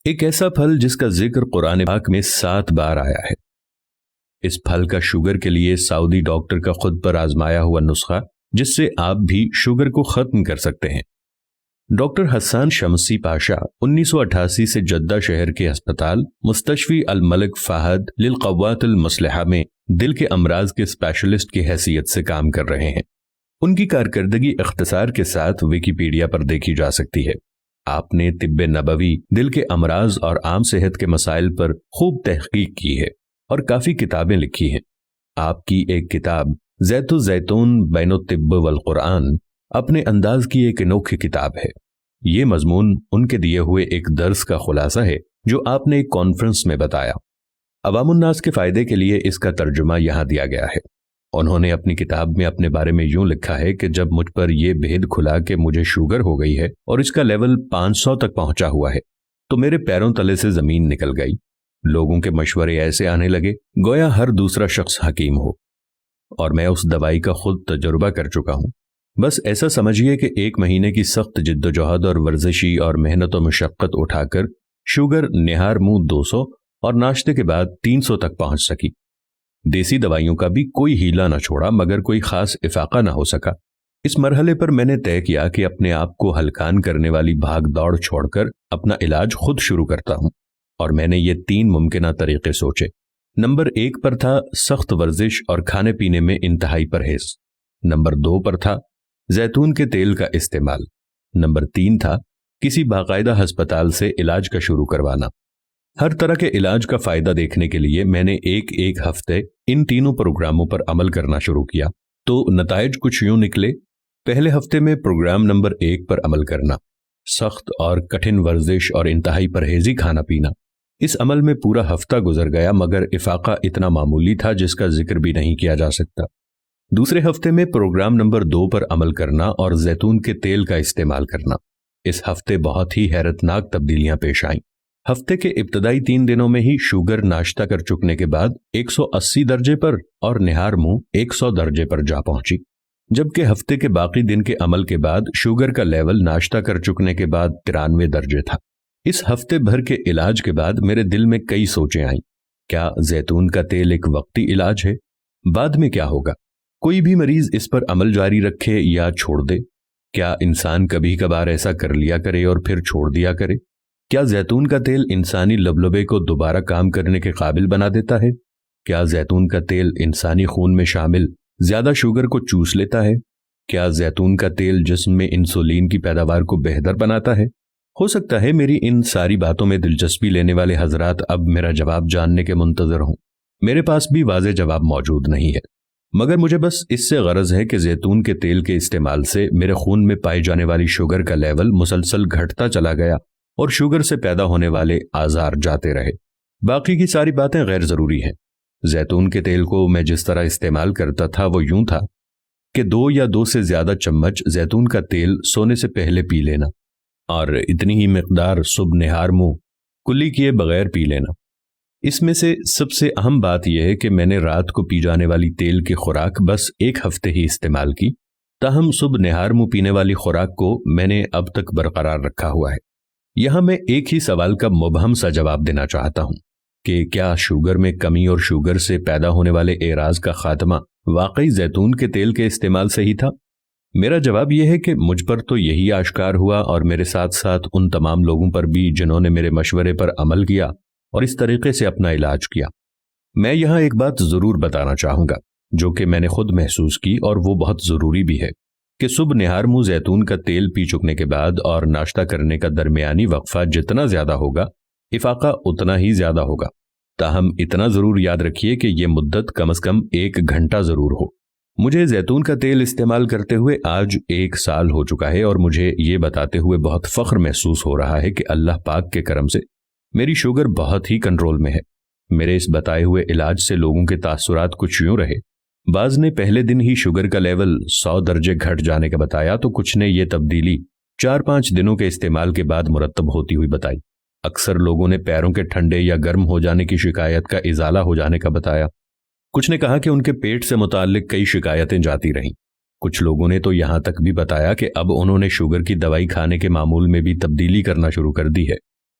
ایک ایسا پھل جس کا ذکر قرآن پاک میں 7 بار آیا ہے۔ اس پھل کا شوگر کے لیے سعودی ڈاکٹر کا خود پر آزمایا ہوا نسخہ جس سے آپ بھی شوگر کو ختم کر سکتے ہیں۔ ڈاکٹر حسان شمسی پاشا 1988 سے جدہ شہر کے ہسپتال مستشفی الملک فہد للقوات المسلحہ میں دل کے امراض کے اسپیشلسٹ کی حیثیت سے کام کر رہے ہیں۔ ان کی کارکردگی اختصار کے ساتھ ویکیپیڈیا پر دیکھی جا سکتی ہے۔ آپ نے طب نبوی، دل کے امراض اور عام صحت کے مسائل پر خوب تحقیق کی ہے اور کافی کتابیں لکھی ہیں۔ آپ کی ایک کتاب زیت الزیتون بین الطب والقرآن اپنے انداز کی ایک انوکھی کتاب ہے۔ یہ مضمون ان کے دیے ہوئے ایک درس کا خلاصہ ہے جو آپ نے ایک کانفرنس میں بتایا۔ عوام الناس کے فائدے کے لیے اس کا ترجمہ یہاں دیا گیا ہے۔ انہوں نے اپنی کتاب میں اپنے بارے میں یوں لکھا ہے کہ جب مجھ پر یہ بھید کھلا کہ مجھے شوگر ہو گئی ہے اور اس کا لیول 500 تک پہنچا ہوا ہے تو میرے پیروں تلے سے زمین نکل گئی۔ لوگوں کے مشورے ایسے آنے لگے گویا ہر دوسرا شخص حکیم ہو، اور میں اس دوائی کا خود تجربہ کر چکا ہوں۔ بس ایسا سمجھیے کہ 1 مہینے کی سخت جد و جہد اور ورزشی اور محنت و مشقت اٹھا کر شوگر نہار منہ 200 اور ناشتے کے بعد 300 تک پہنچ سکی۔ دیسی دوائیوں کا بھی کوئی ہیلا نہ چھوڑا مگر کوئی خاص افاقہ نہ ہو سکا۔ اس مرحلے پر میں نے طے کیا کہ اپنے آپ کو ہلکان کرنے والی بھاگ دوڑ چھوڑ کر اپنا علاج خود شروع کرتا ہوں، اور میں نے یہ 3 ممکنہ طریقے سوچے۔ نمبر 1 پر تھا سخت ورزش اور کھانے پینے میں انتہائی پرہیز۔ نمبر 2 پر تھا زیتون کے تیل کا استعمال۔ نمبر 3 تھا کسی باقاعدہ ہسپتال سے علاج کا شروع کروانا۔ ہر طرح کے علاج کا فائدہ دیکھنے کے لیے میں نے ایک ہفتے ان تینوں پروگراموں پر عمل کرنا شروع کیا تو نتائج کچھ یوں نکلے۔ پہلے ہفتے میں پروگرام نمبر 1 پر عمل کرنا، سخت اور کٹھن ورزش اور انتہائی پرہیزی کھانا پینا۔ اس عمل میں پورا ہفتہ گزر گیا مگر افاقہ اتنا معمولی تھا جس کا ذکر بھی نہیں کیا جا سکتا۔ دوسرے ہفتے میں پروگرام نمبر 2 پر عمل کرنا اور زیتون کے تیل کا استعمال کرنا۔ اس ہفتے بہت ہی حیرت ناک تبدیلیاں پیش آئیں۔ ہفتے کے ابتدائی 3 دنوں میں ہی شوگر ناشتہ کر چکنے کے بعد 180 درجے پر اور نہار منہ 100 درجے پر جا پہنچی، جبکہ ہفتے کے باقی دن کے عمل کے بعد شوگر کا لیول ناشتہ کر چکنے کے بعد 93 درجے تھا۔ اس ہفتے بھر کے علاج کے بعد میرے دل میں کئی سوچیں آئیں۔ کیا زیتون کا تیل ایک وقتی علاج ہے؟ بعد میں کیا ہوگا؟ کوئی بھی مریض اس پر عمل جاری رکھے یا چھوڑ دے؟ کیا انسان کبھی کبھار ایسا کر لیا کرے اور پھر چھوڑ دیا کرے؟ کیا زیتون کا تیل انسانی لبلبے کو دوبارہ کام کرنے کے قابل بنا دیتا ہے؟ کیا زیتون کا تیل انسانی خون میں شامل زیادہ شوگر کو چوس لیتا ہے؟ کیا زیتون کا تیل جسم میں انسولین کی پیداوار کو بہتر بناتا ہے؟ ہو سکتا ہے میری ان ساری باتوں میں دلچسپی لینے والے حضرات اب میرا جواب جاننے کے منتظر ہوں۔ میرے پاس بھی واضح جواب موجود نہیں ہے، مگر مجھے بس اس سے غرض ہے کہ زیتون کے تیل کے استعمال سے میرے خون میں پائی جانے والی شوگر کا لیول مسلسل گھٹتا چلا گیا اور شوگر سے پیدا ہونے والے آزار جاتے رہے۔ باقی کی ساری باتیں غیر ضروری ہیں۔ زیتون کے تیل کو میں جس طرح استعمال کرتا تھا وہ یوں تھا کہ 2 یا 2 سے زیادہ چمچ زیتون کا تیل سونے سے پہلے پی لینا، اور اتنی ہی مقدار صبح نہار منہ کلی کیے بغیر پی لینا۔ اس میں سے سب سے اہم بات یہ ہے کہ میں نے رات کو پی جانے والی تیل کی خوراک بس 1 ہفتے ہی استعمال کی، تاہم صبح نہار منہ پینے والی خوراک کو میں نے اب تک برقرار رکھا ہوا ہے۔ یہاں میں ایک ہی سوال کا مبہم سا جواب دینا چاہتا ہوں کہ کیا شوگر میں کمی اور شوگر سے پیدا ہونے والے اعراض کا خاتمہ واقعی زیتون کے تیل کے استعمال سے ہی تھا؟ میرا جواب یہ ہے کہ مجھ پر تو یہی آشکار ہوا، اور میرے ساتھ ساتھ ان تمام لوگوں پر بھی جنہوں نے میرے مشورے پر عمل کیا اور اس طریقے سے اپنا علاج کیا۔ میں یہاں ایک بات ضرور بتانا چاہوں گا جو کہ میں نے خود محسوس کی، اور وہ بہت ضروری بھی ہے کہ صبح نہار منہ زیتون کا تیل پی چکنے کے بعد اور ناشتہ کرنے کا درمیانی وقفہ جتنا زیادہ ہوگا افاقہ اتنا ہی زیادہ ہوگا۔ تاہم اتنا ضرور یاد رکھیے کہ یہ مدت کم از کم 1 گھنٹہ ضرور ہو۔ مجھے زیتون کا تیل استعمال کرتے ہوئے آج 1 سال ہو چکا ہے، اور مجھے یہ بتاتے ہوئے بہت فخر محسوس ہو رہا ہے کہ اللہ پاک کے کرم سے میری شوگر بہت ہی کنٹرول میں ہے۔ میرے اس بتائے ہوئے علاج سے لوگوں کے تاثرات کچھ یوں رہے۔ بعض نے پہلے دن ہی شوگر کا لیول 100 درجے گھٹ جانے کا بتایا تو کچھ نے یہ تبدیلی 4-5 دنوں کے استعمال کے بعد مرتب ہوتی ہوئی بتائی۔ اکثر لوگوں نے پیروں کے ٹھنڈے یا گرم ہو جانے کی شکایت کا ازالہ ہو جانے کا بتایا۔ کچھ نے کہا کہ ان کے پیٹ سے متعلق کئی شکایتیں جاتی رہیں۔ کچھ لوگوں نے تو یہاں تک بھی بتایا کہ اب انہوں نے شوگر کی دوائی کھانے کے معمول میں بھی تبدیلی کرنا شروع کر دی ہے۔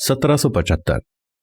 1775,